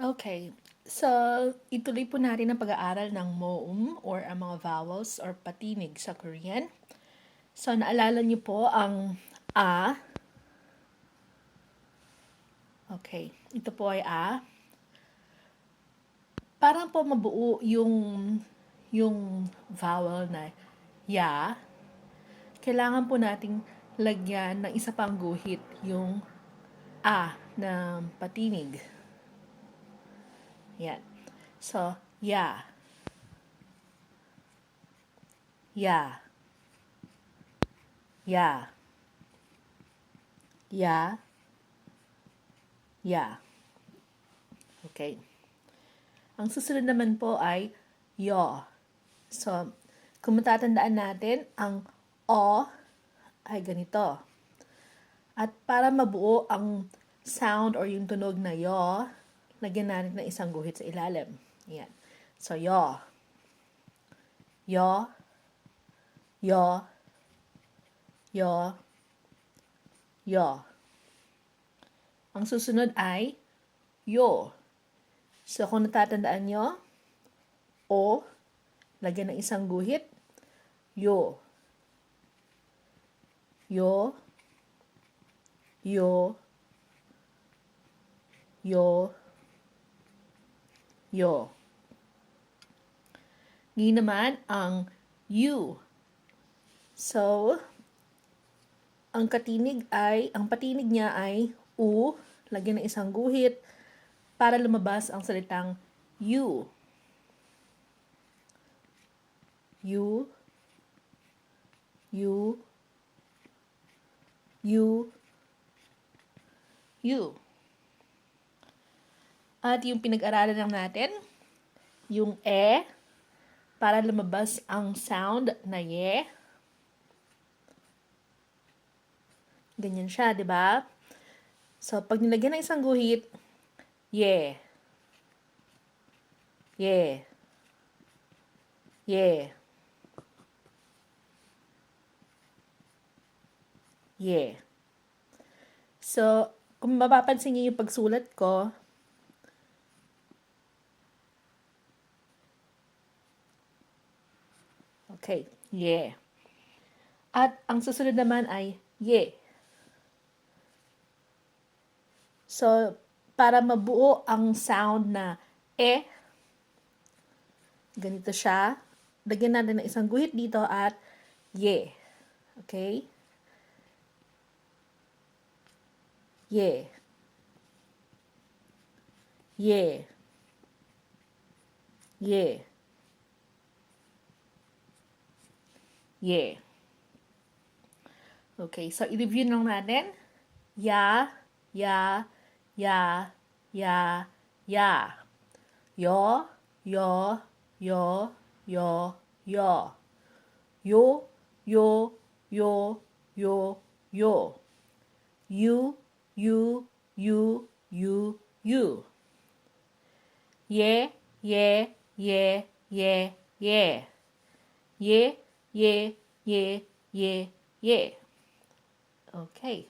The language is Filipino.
Okay. So, ituloy po natin ang pag-aaral ng moum or ang mga vowels or patinig sa Korean. So, naalala niyo po ang a. Okay. Ito po ay a. Para po mabuo yung vowel na ya, kailangan po nating lagyan ng isa pang guhit, yung a na patinig. Yan. So, ya. Ya. Ya. Ya. Ya. Okay. Ang susunod naman po ay yo. So, kung matatandaan natin, ang o ay ganito. At para mabuo ang sound or yung tunog na yo, lagyan natin ng isang guhit sa ilalim. Yan. So, yo. Yo. Yo. Yo. Yo. Ang susunod ay yo. So, kung natatandaan nyo, o, lagyan ng isang guhit, yo. Yo. Yo. Yo. Yo. Ngayon naman, ang U. So, ang patinig niya ay U, lagyan ng isang guhit, para lumabas ang salitang you. You. You. You. You. At yung pinag-aralan lang natin, yung para lumabas ang sound na ye. Ganyan siya, di ba? So, pag nilagyan ng isang guhit, ye. Ye. Ye. Ye. So, kung mapapansin niyo yung pagsulat ko, okay, ye. At ang susunod naman ay ye. So, para mabuo ang sound na ganito siya. Lagyan natin ng isang guhit dito at ye. Okay? Ye. Ye. Ye. Ye. Okay, so i-review lang natin. Ya, ya, ya, ya, ya. Yo, yo, yo, yo, yo. Yo, yo, yo, yo, yo. You, you, you, you, you. Ye, ye, ye, ye, ye. Ye, ye, ye, ye, ye. Okay.